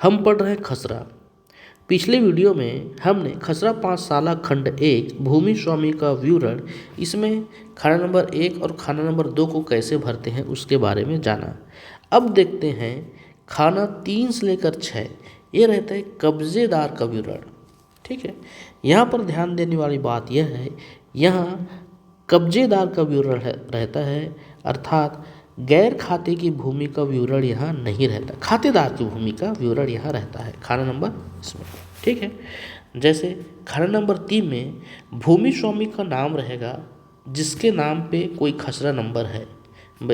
हम पढ़ रहे हैं खसरा। पिछले वीडियो में हमने खसरा पाठशाला खंड 1 भूमि स्वामी का विवरण, इसमें खाना नंबर 1 और खाना नंबर 2 को कैसे भरते हैं उसके बारे में जाना। अब देखते हैं खाना 3 से लेकर 6, ये रहता है कब्जेदार का विवरण। ठीक है, यहाँ पर ध्यान देने वाली बात यह है, यहाँ कब्जेदार का विवरण रहता है, अर्थात गैर खाते की भूमि का विवरण यहाँ नहीं रहता, खातेदार की भूमि का विवरण यहाँ रहता है खाना नंबर इसमें। ठीक है, जैसे खाना नंबर 3 में भूमि स्वामी का नाम रहेगा जिसके नाम पे कोई खसरा नंबर है।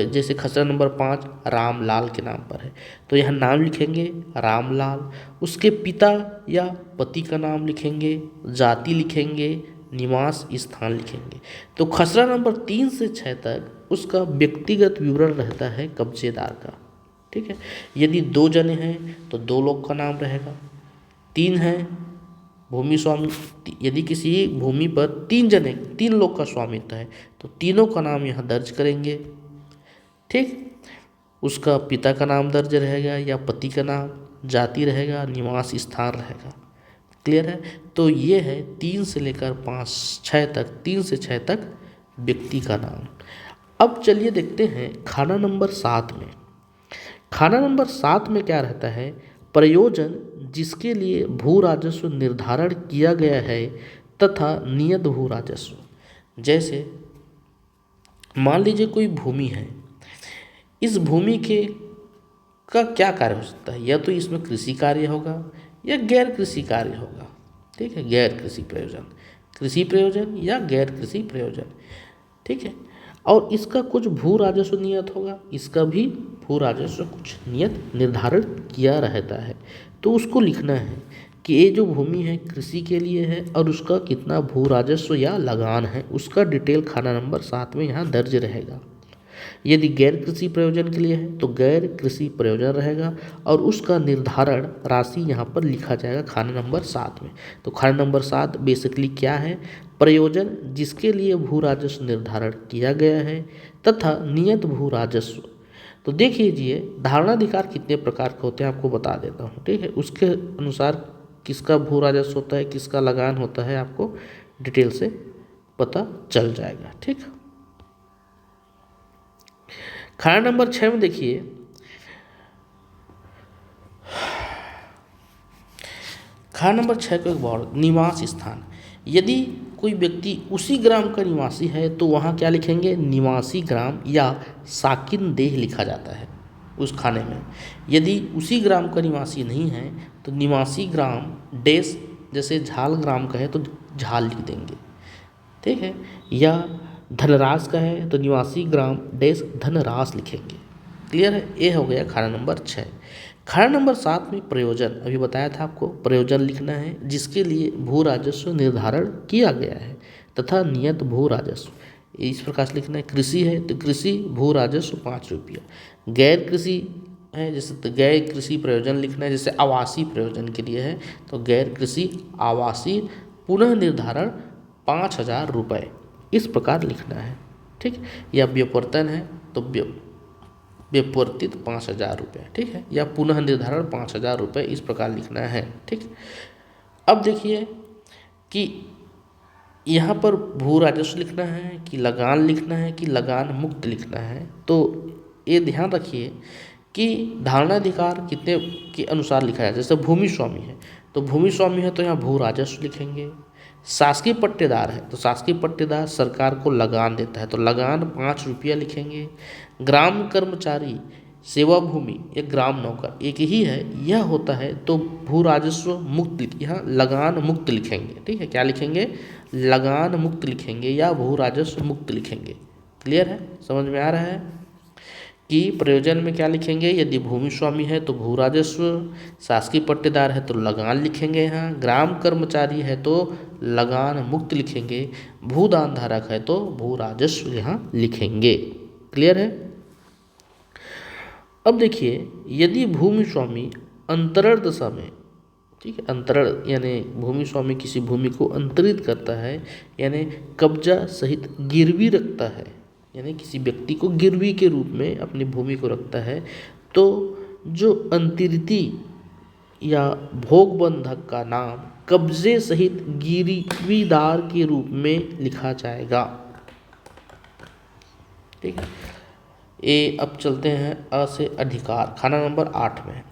जैसे खसरा नंबर 5 रामलाल के नाम पर है, तो यहाँ नाम लिखेंगे रामलाल, उसके पिता या पति का नाम लिखेंगे, जाति लिखेंगे, निवास स्थान लिखेंगे। तो खसरा नंबर 3 से 6 तक उसका व्यक्तिगत विवरण रहता है कब्जेदार का। ठीक है, यदि 2 जने हैं तो 2 लोग का नाम रहेगा, 3 हैं भूमि स्वामी, यदि किसी भूमि पर 3 लोग का स्वामित्व है तो तीनों का नाम यहाँ दर्ज करेंगे। ठीक, उसका पिता का नाम दर्ज रहेगा या पति का नाम, जाति रहेगा, निवास स्थान रहेगा। क्लियर है, तो ये है 3 से लेकर 6 तक, 3 से 6 तक व्यक्ति का नाम। अब चलिए देखते हैं खाना नंबर 7 में। खाना नंबर 7 में क्या रहता है, प्रयोजन जिसके लिए भू राजस्व निर्धारण किया गया है तथा नियत भू राजस्व। जैसे मान लीजिए कोई भूमि है, इस भूमि के का क्या कार्य हो सकता है, या तो इसमें कृषि कार्य होगा या गैर कृषि कार्य होगा। ठीक है, गैर कृषि प्रयोजन, कृषि प्रयोजन या गैर कृषि प्रयोजन। ठीक है, और इसका कुछ भू राजस्व नियत होगा, इसका भी भू राजस्व कुछ नियत निर्धारण किया रहता है। तो उसको लिखना है कि ये जो भूमि है कृषि के लिए है और उसका कितना भू राजस्व या लगान है, उसका डिटेल खाना नंबर 7 में यहाँ दर्ज रहेगा। यदि गैर कृषि प्रयोजन के लिए है तो गैर कृषि प्रयोजन रहेगा और उसका निर्धारण राशि यहाँ पर लिखा जाएगा खाना नंबर 7 में। तो खाना नंबर 7 बेसिकली क्या है, प्रयोजन जिसके लिए भू राजस्व निर्धारण किया गया है तथा नियत भू राजस्व। तो देख लीजिए धारणाधिकार कितने प्रकार के होते हैं आपको बता देता हूँ। ठीक है, उसके अनुसार किसका भू राजस्व होता है, किसका लगान होता है, आपको डिटेल से पता चल जाएगा। ठीक, खाना नंबर 6 में देखिए, खाना नंबर 6 को एक बार निवास स्थान। यदि कोई व्यक्ति उसी ग्राम का निवासी है तो वहाँ क्या लिखेंगे, निवासी ग्राम या साकिन देह लिखा जाता है उस खाने में। यदि उसी ग्राम का निवासी नहीं है तो निवासी ग्राम डेस, जैसे झाल ग्राम का है तो झाल लिख देंगे। ठीक है, या धनराज का है तो निवासी ग्राम डेस धनराज लिखेंगे। क्लियर है, ये हो गया खाना नंबर 6। खाना नंबर 7 में प्रयोजन, अभी बताया था आपको, प्रयोजन लिखना है जिसके लिए भू राजस्व निर्धारण किया गया है तथा नियत भू राजस्व इस प्रकार से लिखना है। कृषि है तो कृषि भू राजस्व 5 रुपया, गैर कृषि है जैसे तो गैर कृषि प्रयोजन लिखना है, जैसे आवासीय प्रयोजन के लिए है तो गैर कृषि आवासीय पुनः निर्धारण 5,000 रुपये, इस प्रकार लिखना है। ठीक, या व्युत्पन्न है तो व्युत्पत्ति 5,000 रुपये। ठीक है, या पुनः निर्धारण 5,000 रुपये, इस प्रकार लिखना है। ठीक, अब देखिए कि यहाँ पर भू राजस्व लिखना है कि लगान लिखना है कि लगान मुक्त लिखना है। तो ये ध्यान रखिए कि धारणाधिकार कितने के अनुसार लिखा है। जैसे भूमि स्वामी है तो भूमि स्वामी है तो यहाँ भू राजस्व लिखेंगे। शासकीय पट्टेदार है तो शासकीय पट्टेदार सरकार को लगान देता है तो लगान 5 रुपया लिखेंगे। ग्राम कर्मचारी, सेवा भूमि या ग्राम नौकर एक ही है, यह होता है तो भू राजस्व मुक्त, यहाँ लगान मुक्त लिखेंगे। ठीक है, क्या लिखेंगे, लगान मुक्त लिखेंगे या भू राजस्व मुक्त लिखेंगे। क्लियर है, समझ में आ रहा है कि प्रयोजन में क्या लिखेंगे, यदि भूमि स्वामी है तो भू राजस्व, शासकीय पट्टेदार है तो लगान लिखेंगे यहाँ, ग्राम कर्मचारी है तो लगान मुक्त लिखेंगे, भूदान धारक है तो भू राजस्व यहाँ लिखेंगे। क्लियर है। अब देखिए यदि भूमि स्वामी अंतरण दशा में, ठीक है, अंतरण यानी भूमि स्वामी किसी भूमि को अंतरित करता है यानी कब्जा सहित गिरवी रखता है, यानी किसी व्यक्ति को गिरवी के रूप में अपनी भूमि को रखता है, तो जो अंतरिती या भोग बंधक का नाम कब्जे सहित गिरवीदार के रूप में लिखा जाएगा। ठीक है। अब चलते हैं अ से अधिकार, खाना नंबर 8 में।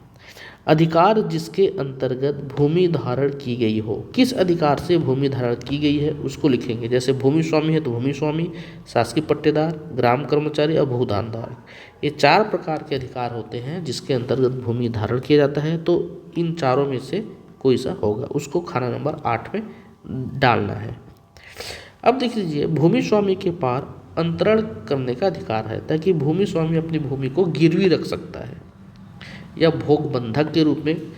अधिकार जिसके अंतर्गत भूमि धारण की गई हो। किस अधिकार से भूमि धारण की गई है उसको लिखेंगे। जैसे भूमि स्वामी है तो भूमि स्वामी, शासकीय पट्टेदार, ग्राम कर्मचारी और भूदानदार। ये 4 प्रकार के अधिकार होते हैं जिसके अंतर्गत भूमि धारण किया जाता है। तो इन चारों में से कोई सा होगा, उसको खाना नंबर 8 में डालना है। अब देख लीजिए, भूमि स्वामी के पार अंतरण करने का अधिकार है, ताकि भूमि स्वामी अपनी भूमि को गिरवी रख सकता है या भोग बंधक के रूप में।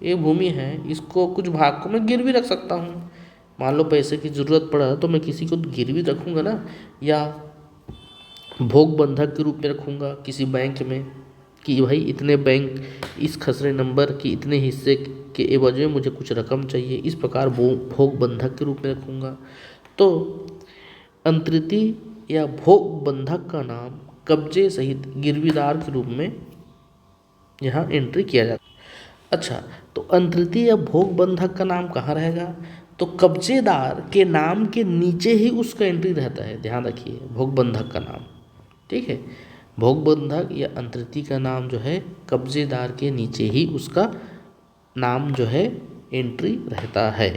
ये भूमि है, इसको कुछ भाग को मैं गिरवी रख सकता हूँ। मान लो पैसे की ज़रूरत पड़ा तो मैं किसी को गिरवी रखूँगा ना, या भोग बंधक के रूप में रखूँगा किसी बैंक में कि भाई इतने बैंक इस खसरे नंबर की इतने हिस्से के एवज में मुझे कुछ रकम चाहिए, इस प्रकार भोग बंधक के रूप में रखूँगा। तो अंतरिती या भोग बंधक का नाम कब्जे सहित गिरवीदार के रूप में यहाँ एंट्री किया जाता है। अच्छा, तो अंतरिती या भोग बंधक का नाम कहाँ रहेगा? तो कब्जेदार के नाम के नीचे ही उसका एंट्री रहता है। ध्यान रखिए, भोग बंधक का नाम, ठीक है, भोग बंधक या अंतरिती का नाम जो है कब्जेदार के नीचे ही उसका नाम जो है एंट्री रहता है।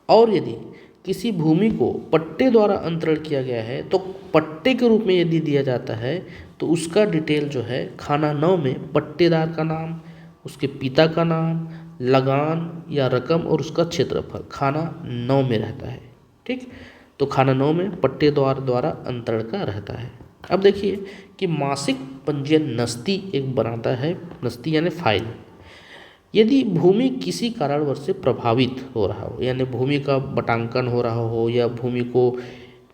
और यदि किसी भूमि को पट्टे द्वारा अंतरण किया गया है तो पट्टे के रूप में यदि दिया जाता है तो उसका डिटेल जो है खाना 9 में पट्टेदार का नाम, उसके पिता का नाम, लगान या रकम और उसका क्षेत्रफल खाना 9 में रहता है। ठीक, तो खाना 9 में पट्टेदार द्वारा अंतरण का रहता है। अब देखिए कि मासिक पंजीयन नस्ती एक बनाता है, नस्ती यानी फाइल। यदि भूमि किसी कारणवश से प्रभावित हो रहा हो, यानी भूमि का बटांकन हो रहा हो या भूमि को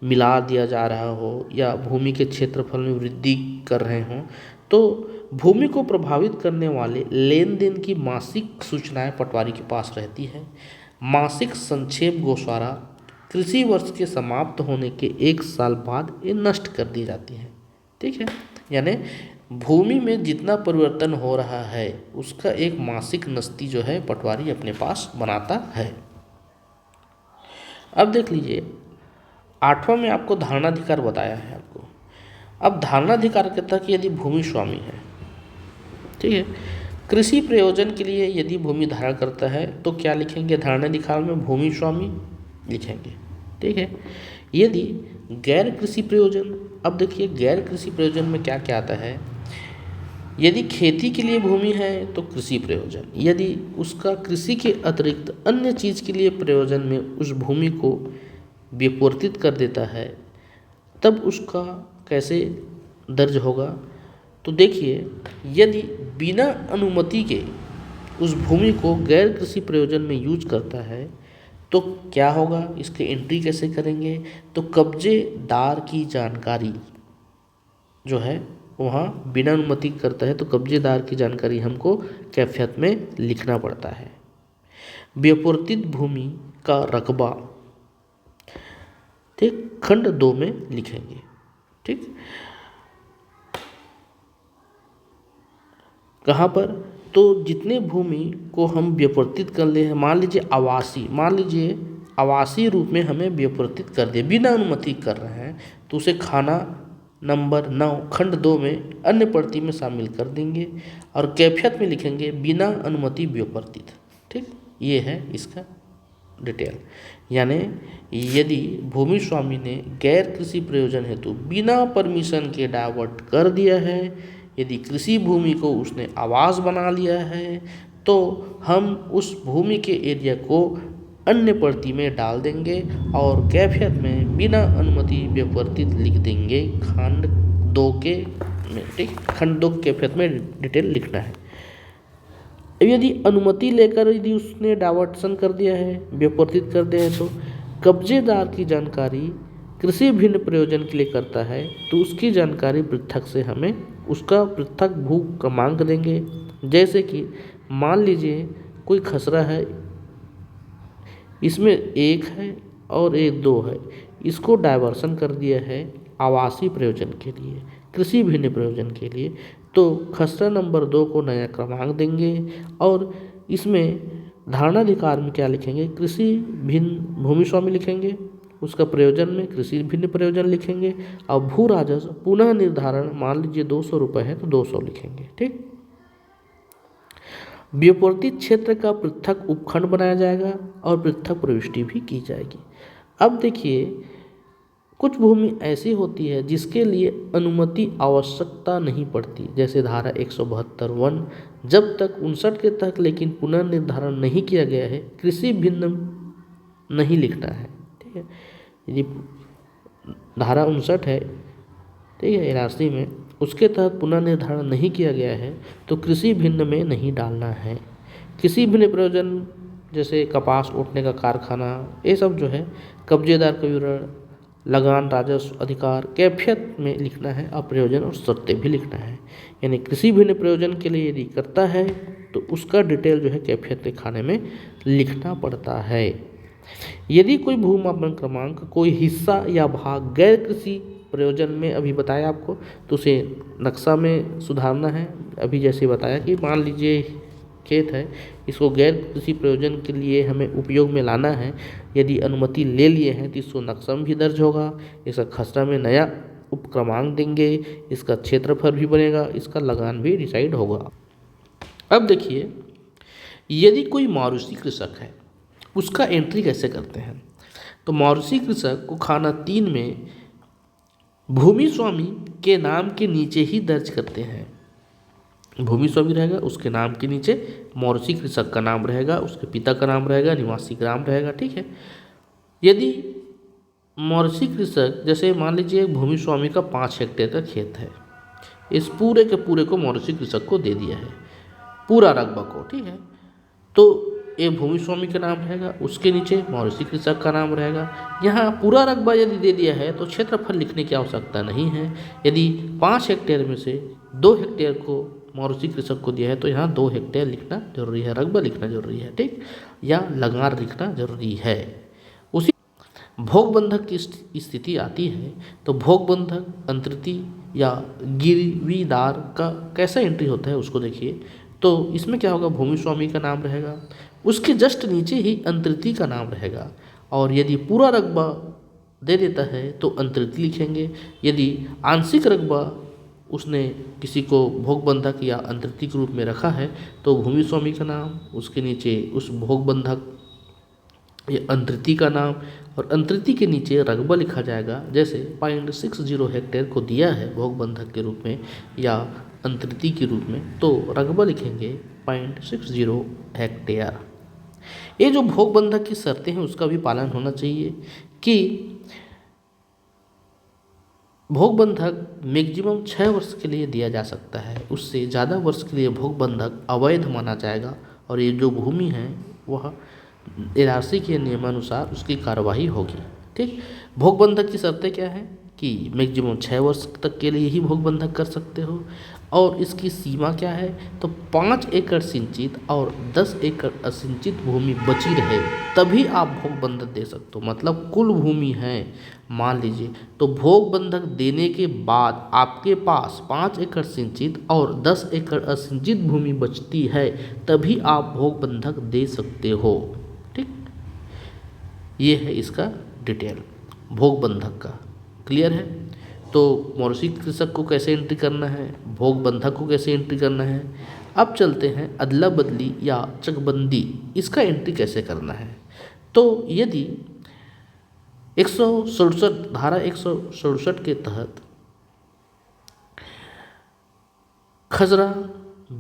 मिला दिया जा रहा हो या भूमि के क्षेत्रफल में वृद्धि कर रहे हों, तो भूमि को प्रभावित करने वाले लेन देन की मासिक सूचनाएं पटवारी के पास रहती है। मासिक संक्षेप गोस्वारा कृषि वर्ष के समाप्त होने के 1 साल बाद ये नष्ट कर दी जाती है। ठीक है, यानी भूमि में जितना परिवर्तन हो रहा है उसका एक मासिक नस्ती जो है पटवारी अपने पास बनाता है। अब देख लीजिए, 8वां में आपको धारणाधिकार बताया है आपको। अब धारणाधिकार कहता है कि यदि भूमि स्वामी है, ठीक है, कृषि प्रयोजन के लिए यदि भूमि धारण करता है तो क्या लिखेंगे? धारणाधिकार में भूमि स्वामी लिखेंगे। ठीक है, यदि गैर कृषि प्रयोजन, अब देखिए गैर कृषि प्रयोजन में क्या क्या आता है। यदि खेती के लिए भूमि है तो कृषि प्रयोजन, यदि उसका कृषि के अतिरिक्त अन्य चीज़ के लिए प्रयोजन में उस भूमि को विवर्तित कर देता है तब उसका कैसे दर्ज होगा? तो देखिए, यदि बिना अनुमति के उस भूमि को गैर कृषि प्रयोजन में यूज करता है तो क्या होगा, इसके एंट्री कैसे करेंगे? तो कब्जेदार की जानकारी जो है वहाँ बिना अनुमति करता है तो कब्जेदार की जानकारी हमको कैफियत में लिखना पड़ता है। विवर्तित भूमि का रकबा, ठीक, खंड 2 में लिखेंगे। ठीक, कहाँ पर? तो जितने भूमि को हम विवर्तित कर ले, मान लीजिए आवासीय रूप में हमें विवर्तित कर दिए, बिना अनुमति कर रहे हैं, तो उसे खाना नंबर 9 खंड 2 में अन्य प्रति में शामिल कर देंगे और कैफियत में लिखेंगे बिना अनुमति विवर्तित। ठीक, ये है इसका डिटेल। यानी यदि भूमि स्वामी ने गैर कृषि प्रयोजन हेतु बिना परमिशन के डाइवर्ट कर दिया है, यदि कृषि भूमि को उसने आवास बना लिया है, तो हम उस भूमि के एरिया को अन्य प्रति में डाल देंगे और कैफियत में बिना अनुमति विवर्तित लिख देंगे खंड 2 के में। ठीक, खंड 2 कैफियत में डिटेल लिखना है। यदि अनुमति लेकर यदि उसने डाइवर्सन कर दिया है, विवर्तित कर दिया है, तो कब्जेदार की जानकारी कृषि भिन्न प्रयोजन के लिए करता है तो उसकी जानकारी पृथक से हमें उसका पृथक भू क्रमांक देंगे। जैसे कि मान लीजिए कोई खसरा है, इसमें 1 है, और ये 2 है, इसको डायवर्सन कर दिया है आवासीय प्रयोजन के लिए, कृषि भिन्न प्रयोजन के लिए। तो खसरा नंबर 2 को नया क्रमांक देंगे और इसमें धारणाधिकार में क्या लिखेंगे, कृषि भिन्न भूमि स्वामी लिखेंगे, उसका प्रयोजन में कृषि भिन्न प्रयोजन लिखेंगे और भू राजस्व पुनः निर्धारण मान लीजिए 200 रुपये है तो 200 लिखेंगे। ठीक, व्युत्पत्ति क्षेत्र का पृथक उपखंड बनाया जाएगा और पृथक प्रविष्टि भी की जाएगी। अब देखिए, कुछ भूमि ऐसी होती है जिसके लिए अनुमति आवश्यकता नहीं पड़ती, जैसे धारा 172(1) जब तक 59 के तक लेकिन पुनर्निर्धारण नहीं किया गया है कृषि भिन्न नहीं लिखना है। ठीक है, यदि धारा 59 है, ठीक है, NRC में, उसके तहत पुनर्निर्धारण नहीं किया गया है तो कृषि भिन्न में नहीं डालना है। कृषि भिन्न प्रयोजन जैसे कपास ओटने का कारखाना, ये सब जो है कब्जेदार का विवरण, लगान, राजस्व, अधिकार, कैफियत में लिखना है और प्रयोजन और शर्तें भी लिखना है। यानी कृषि भिन्न प्रयोजन के लिए यदि करता है तो उसका डिटेल जो है कैफियत के खाने में लिखना पड़ता है। यदि कोई भूमापन क्रमांक कोई हिस्सा या भाग गैर कृषि प्रयोजन में, अभी बताया आपको, तो उसे नक्शा में सुधारना है। अभी जैसे बताया कि मान लीजिए खेत है, इसको गैर कृषि प्रयोजन के लिए हमें उपयोग में लाना है, यदि अनुमति ले लिए हैं तो इसको नक्शा में भी दर्ज होगा, इसका खसरा में नया उपक्रमांक देंगे, इसका क्षेत्रफल भी बनेगा, इसका लगान भी डिसाइड होगा। अब देखिए, यदि कोई मौरूसी कृषक है उसका एंट्री कैसे करते हैं, तो मौरूसी कृषक को खाना 3 में भूमि स्वामी के नाम के नीचे ही दर्ज करते हैं। भूमि स्वामी रहेगा, उसके नाम के नीचे मौरूसी कृषक का नाम रहेगा, उसके पिता का नाम रहेगा, निवासी ग्राम रहेगा। ठीक है, यदि मौरूसी कृषक, जैसे मान लीजिए भूमि स्वामी का 5 हेक्टेयर का खेत है, इस पूरे के पूरे को मौरूसी कृषक को दे दिया है, पूरा रकबा को। ठीक है, तो ये भूमि स्वामी का नाम रहेगा, उसके नीचे मौरूसी कृषक का नाम रहेगा। यहाँ पूरा रकबा यदि दे दिया है तो क्षेत्रफल लिखने की आवश्यकता नहीं है। यदि 5 हेक्टेयर में से 2 हेक्टेयर को मौरूसी कृषक को दिया है तो यहाँ 2 हेक्टेयर लिखना जरूरी है, रकबा लिखना जरूरी है। ठीक, या लगान लिखना जरूरी है। उसी भोग बंधक की स्थिति आती है तो भोग बंधक अंतरिति या गिरवीदार का कैसा एंट्री होता है उसको देखिए। तो इसमें क्या होगा, भूमि स्वामी का नाम रहेगा, उसके जस्ट नीचे ही अंतरिति का नाम रहेगा, और यदि पूरा रकबा दे देता है तो अंतरिति लिखेंगे। यदि आंशिक रकबा उसने किसी को भोग बंधक या अंतरिति के रूप में रखा है तो भूमि स्वामी का नाम, उसके नीचे उस भोग बंधक या अंतरिति का नाम, और अंतरिति के नीचे रकबा लिखा जाएगा। जैसे 0.60 हेक्टेयर को दिया है भोग बंधक के रूप में या अंतरिति के रूप में, तो रकबा लिखेंगे 0.60 हेक्टेयर। ये जो भोग बंधक की शर्तें हैं उसका भी पालन होना चाहिए कि भोग बंधक मैक्सिमम 6 वर्ष के लिए दिया जा सकता है, उससे ज़्यादा वर्ष के लिए भोग बंधक अवैध माना जाएगा और ये जो भूमि है वह NRC के नियमानुसार उसकी कार्यवाही होगी। ठीक, भोग बंधक की शर्तें क्या है कि मैक्सिमम 6 वर्ष तक के लिए ही भोग बंधक कर सकते हो, और इसकी सीमा क्या है, तो 5 एकड़ सिंचित और 10 एकड़ असिंचित भूमि बची रहे तभी आप भोग बंधक दे सकते हो। मतलब कुल भूमि है मान लीजिए, तो भोग बंधक देने के बाद आपके पास 5 एकड़ सिंचित और 10 एकड़ असिंचित भूमि बचती है तभी आप भोग बंधक दे सकते हो। ठीक, ये है इसका डिटेल भोग बंधक का। क्लियर है? तो मौरूसी कृषक को कैसे एंट्री करना है, भोग बंधक को कैसे एंट्री करना है। अब चलते हैं अदला बदली या चकबंदी, इसका एंट्री कैसे करना है। तो यदि 167 धारा 167 के तहत खसरा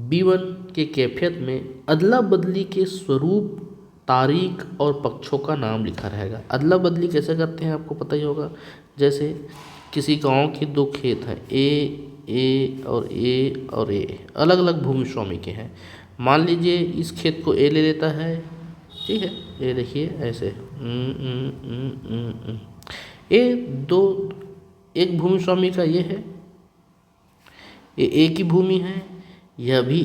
B1 के कैफियत में अदला बदली के स्वरूप, तारीख और पक्षों का नाम लिखा रहेगा। अदला बदली कैसे करते हैं आपको पता ही होगा। जैसे किसी गांव के 2 खेत हैं, ए और ए अलग अलग भूमि स्वामी के हैं। मान लीजिए इस खेत को ए ले लेता है, ठीक है, ये देखिए ऐसे एक भूमि स्वामी का ये है, ये ए की भूमि है, यह भी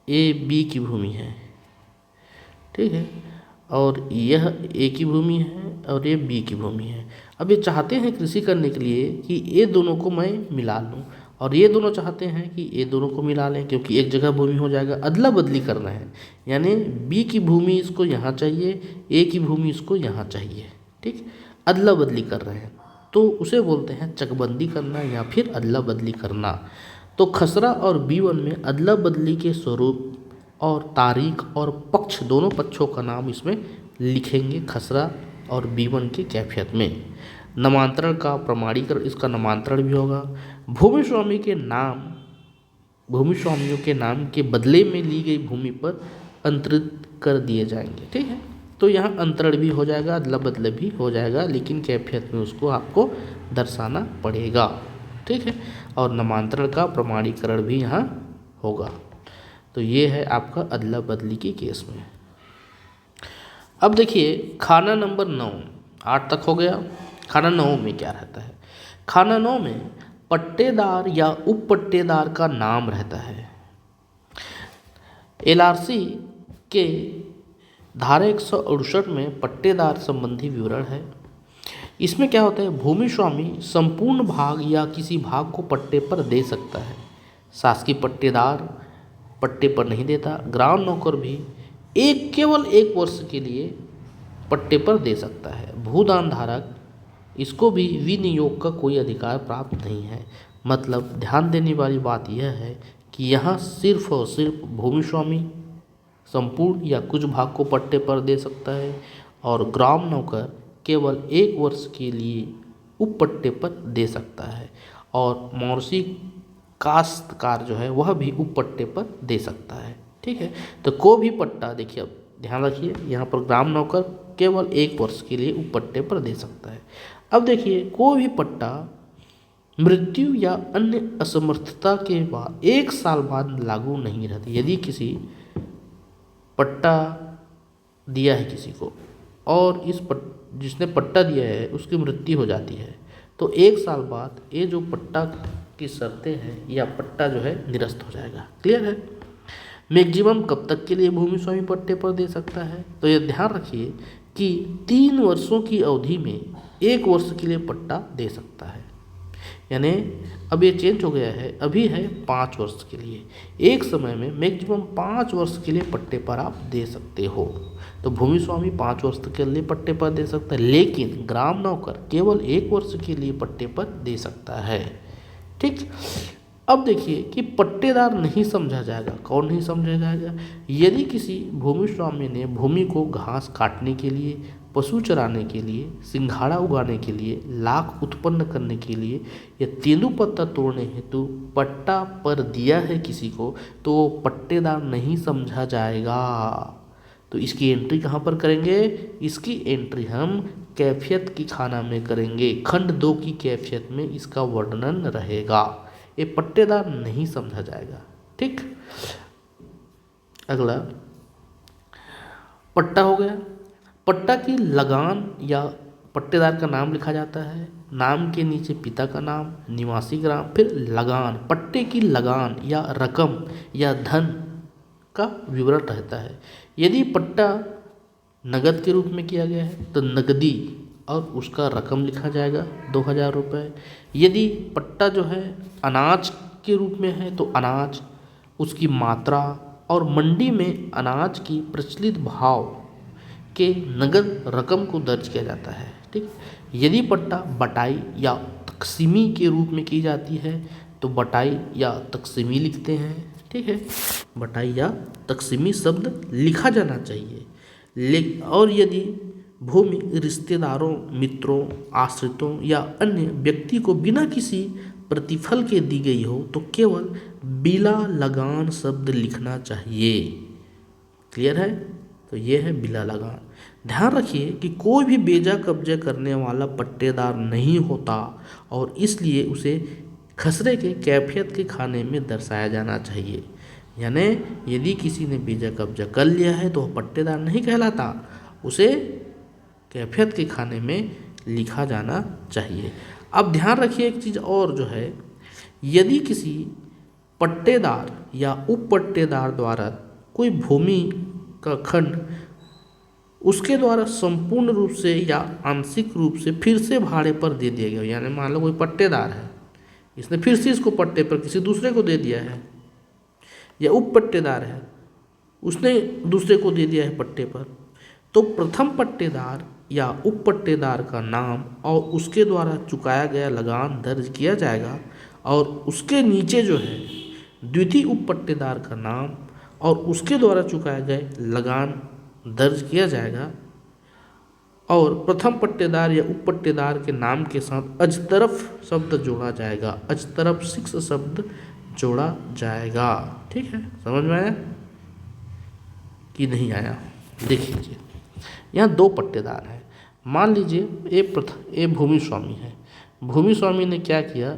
ए बी की भूमि है। ठीक है, और यह ए की भूमि है और ये बी की भूमि है। अब ये चाहते हैं कृषि करने के लिए कि ये दोनों को मैं मिला लूँ, और ये दोनों चाहते हैं कि ये दोनों को मिला लें, क्योंकि एक जगह भूमि हो जाएगा। अदला बदली करना है, यानी बी की भूमि इसको यहाँ चाहिए, ए की भूमि इसको यहाँ चाहिए। ठीक, अदला बदली कर रहे हैं तो उसे बोलते हैं चकबंदी करना या फिर अदला बदली करना। तो खसरा और B1 में अदला बदली के स्वरूप और तारीख और पक्ष, दोनों पक्षों का नाम इसमें लिखेंगे खसरा और B1 की कैफियत में। नामांतरण का प्रमाणीकरण, इसका नामांतरण भी होगा। भूमि स्वामी के नाम, भूमि स्वामियों के नाम के बदले में ली गई भूमि पर अंतरित कर दिए जाएंगे। ठीक है, तो यहाँ अंतरण भी हो जाएगा, अदला बदला भी हो जाएगा, लेकिन कैफियत में उसको आपको दर्शाना पड़ेगा। ठीक है, और नामांतरण का प्रमाणीकरण भी यहाँ होगा। तो ये है आपका अदला बदली के केस में। अब देखिए खाना नंबर 9, 8 तक हो गया। खाना 9 में क्या रहता है? खाना 9 में पट्टेदार या उप पट्टेदार का नाम रहता है। LRC के धारा 168 में पट्टेदार संबंधी विवरण है। इसमें क्या होता है? भूमि स्वामी संपूर्ण भाग या किसी भाग को पट्टे पर दे सकता है। शासकीय पट्टेदार पट्टे पर नहीं देता। ग्राम नौकर भी केवल 1 वर्ष के लिए पट्टे पर दे सकता है। भूदान धारक, इसको भी विनियोग का कोई अधिकार प्राप्त नहीं है। मतलब ध्यान देने वाली बात यह है कि यहाँ सिर्फ और सिर्फ भूमि स्वामी संपूर्ण या कुछ भाग को पट्टे पर दे सकता है, और ग्राम नौकर केवल 1 वर्ष के लिए उप पट्टे पर दे सकता है, और मौर्सी काश्तकार जो है वह भी उप पट्टे पर दे सकता है। ठीक है, तो को भी पट्टा, देखिए अब ध्यान रखिए, यहाँ पर ग्राम नौकर केवल 1 वर्ष के लिए उप पट्टे पर दे सकता है। अब देखिए कोई भी पट्टा मृत्यु या अन्य असमर्थता के बाद 1 साल बाद लागू नहीं रहती। यदि किसी पट्टा दिया है किसी को और जिसने पट्टा दिया है उसकी मृत्यु हो जाती है, तो 1 साल बाद ये जो पट्टा की शर्तें हैं या पट्टा जो है निरस्त हो जाएगा। क्लियर है? मैक्सिमम कब तक के लिए भूमि स्वामी पट्टे पर दे सकता है? तो ये ध्यान रखिए कि 3 वर्षों की अवधि में 1 वर्ष के लिए पट्टा दे सकता है। यानी अब ये चेंज हो गया है, अभी है 5 वर्ष के लिए। एक समय में मैक्सिमम 5 वर्ष के लिए पट्टे पर आप दे सकते हो। तो भूमि स्वामी 5 वर्ष के लिए पट्टे पर दे सकता है, लेकिन ग्राम नौकर केवल 1 वर्ष के लिए पट्टे पर दे सकता है। ठीक, अब देखिए कि पट्टेदार नहीं समझा जाएगा। कौन नहीं समझा जाएगा? यदि किसी भूमि स्वामी ने भूमि को घास काटने के लिए, पशु चराने के लिए, सिंघाड़ा उगाने के लिए, लाख उत्पन्न करने के लिए या तेंदुपत्ता तोड़ने हेतु पट्टा पर दिया है किसी को, तो वो पट्टेदार नहीं समझा जाएगा। तो इसकी एंट्री कहाँ पर करेंगे? इसकी एंट्री हम कैफियत की खाना में करेंगे। खंड 2 की कैफियत में इसका वर्णन रहेगा। ये पट्टेदार नहीं समझा जाएगा। ठीक, अगला पट्टा हो गया। पट्टा की लगान या पट्टेदार का नाम लिखा जाता है, नाम के नीचे पिता का नाम, निवासी ग्राम, फिर लगान। पट्टे की लगान या रकम या धन का विवरण रहता है। यदि पट्टा नगद के रूप में किया गया है तो नगदी और उसका रकम लिखा जाएगा 2000 रुपये। यदि पट्टा जो है अनाज के रूप में है तो अनाज, उसकी मात्रा और मंडी में अनाज की प्रचलित भाव के नगद रकम को दर्ज किया जाता है। ठीक, यदि पट्टा बटाई या तकसीमी के रूप में की जाती है तो बटाई या तकसीमी लिखते हैं। ठीक है, बटाई या तकसीमी शब्द लिखा जाना चाहिए। और यदि भूमि रिश्तेदारों, मित्रों, आश्रितों या अन्य व्यक्ति को बिना किसी प्रतिफल के दी गई हो तो केवल बिला लगान शब्द लिखना चाहिए। क्लियर है? तो ये है बिला लगान। ध्यान रखिए कि कोई भी बेजा कब्जा करने वाला पट्टेदार नहीं होता और इसलिए उसे खसरे के कैफियत के खाने में दर्शाया जाना चाहिए। यानी यदि किसी ने बेजा कब्जा कर लिया है तो वह पट्टेदार नहीं कहलाता, उसे कैफियत के खाने में लिखा जाना चाहिए। अब ध्यान रखिए एक चीज़ और जो है, यदि किसी पट्टेदार या उप पट्टेदार द्वारा कोई भूमि का खंड उसके द्वारा संपूर्ण रूप से या आंशिक रूप से फिर से भाड़े पर दे दिया गया। यानी मान लो कोई पट्टेदार है, इसने फिर से इसको पट्टे पर किसी दूसरे को दे दिया है, या उप पट्टेदार है, उसने दूसरे को दे दिया है पट्टे पर, तो प्रथम पट्टेदार या उप पट्टेदार का नाम और उसके द्वारा चुकाया गया लगान दर्ज किया जाएगा, और उसके नीचे जो है द्वितीय उप पट्टेदार का नाम और उसके द्वारा चुकाया गया लगान दर्ज किया जाएगा, और प्रथम पट्टेदार या उप पट्टेदार के नाम के साथ अजतरफ शब्द जोड़ा जाएगा, अजतरफ 6 शब्द जोड़ा जाएगा। ठीक है, समझ में आया कि नहीं आया? देख लीजिए, यहाँ 2 पट्टेदार हैं। मान लीजिए ये भूमि स्वामी है। भूमि स्वामी ने क्या किया,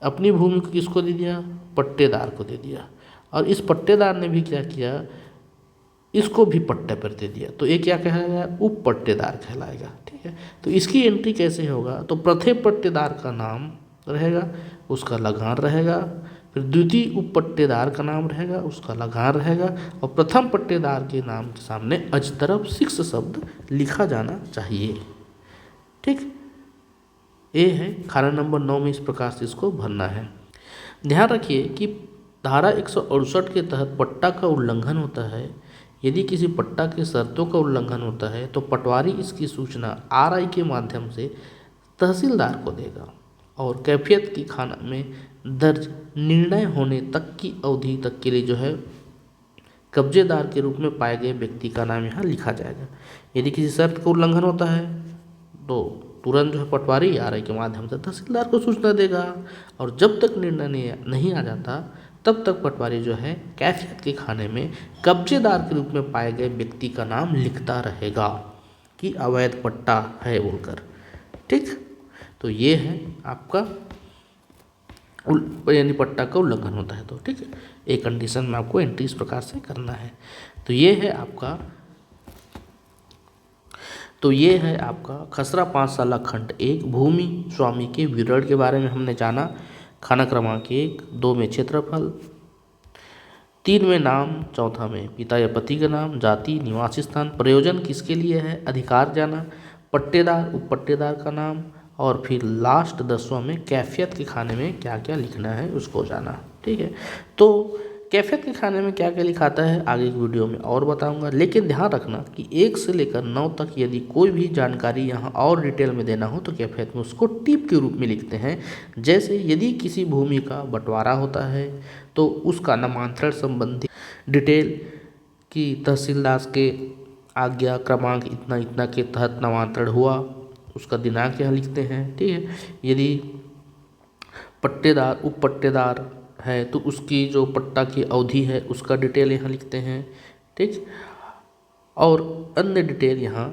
अपनी भूमि को किसको दे दिया? पट्टेदार को दे दिया, और इस पट्टेदार ने भी क्या किया, इसको भी पट्टे पर दे दिया। तो ये क्या कहलाएगा? उप पट्टेदार कहलाएगा। ठीक है, तो इसकी एंट्री कैसे होगा? तो प्रथम पट्टेदार का नाम रहेगा, उसका लगान रहेगा, फिर द्वितीय उप पट्टेदार का नाम रहेगा, उसका लगान रहेगा, और प्रथम पट्टेदार के नाम के सामने अजतरफ 6 शब्द लिखा जाना चाहिए। ठीक, ये है खाना नंबर 9 में इस प्रकार से इसको भरना है। ध्यान रखिए कि धारा 168 के तहत पट्टा का उल्लंघन होता है। यदि किसी पट्टा के शर्तों का उल्लंघन होता है तो पटवारी इसकी सूचना आरआई के माध्यम से तहसीलदार को देगा, और कैफियत की खाना में दर्ज निर्णय होने तक की अवधि तक के लिए जो है कब्जेदार के रूप में पाए गए व्यक्ति का नाम यहाँ लिखा जाएगा। यदि किसी शर्त का उल्लंघन होता है तो तुरंत जो है पटवारी आरआई के माध्यम से तहसीलदार को सूचना देगा, और जब तक निर्णय नहीं आ जाता तब तक पटवारी जो है कैफियत के खाने में कब्जेदार के रूप में पाए गए व्यक्ति का नाम लिखता रहेगा कि अवैध पट्टा है बोलकर। ठीक, तो ये है आपका यानी पट्टा का उल्लंघन होता है तो। ठीक है, एक कंडीशन में आपको एंट्री इस प्रकार से करना है। तो ये है आपका खसरा 5 साला खंड 1 भूमि स्वामी के विवरण के बारे में हमने जाना। खाना क्रमांक 1, 2 में क्षेत्रफल, 3 में नाम, 4 में पिता या पति का नाम, जाति, निवास स्थान, प्रयोजन किसके लिए है, अधिकार जाना, पट्टेदार उप पट्टेदार का नाम, और फिर लास्ट 10वां में कैफियत के खाने में क्या क्या लिखना है उसको जाना। ठीक है, तो कैफियत के खाने में क्या क्या लिखाता है आगे की वीडियो में और बताऊंगा, लेकिन ध्यान रखना कि 1 से लेकर 9 तक यदि कोई भी जानकारी यहाँ और डिटेल में देना हो तो कैफियत में उसको टिप के रूप में लिखते हैं। जैसे यदि किसी भूमि का बंटवारा होता है तो उसका नामांतरण संबंधी डिटेल की तहसीलदार के आज्ञा क्रमांक इतना इतना के तहत नामांतरण हुआ, उसका दिनांक यहाँ लिखते हैं। ठीक है, यदि पट्टेदार उप पट्टेदार है तो उसकी जो पट्टा की अवधि है उसका डिटेल यहाँ लिखते हैं। ठीक, और अन्य डिटेल यहाँ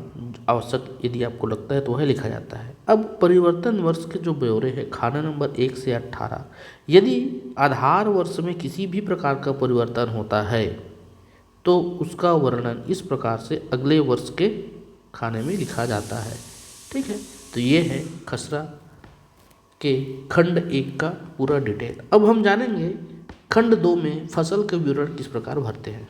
आवश्यक यदि आपको लगता है तो वह लिखा जाता है। अब परिवर्तन वर्ष के जो ब्यौरे हैं खाना नंबर 1 से 18, यदि आधार वर्ष में किसी भी प्रकार का परिवर्तन होता है तो उसका वर्णन इस प्रकार से अगले वर्ष के खाने में लिखा जाता है। ठीक है, तो ये है खसरा के खंड 1 का पूरा डिटेल। अब हम जानेंगे खंड 2 में फसल के विवरण किस प्रकार भरते हैं।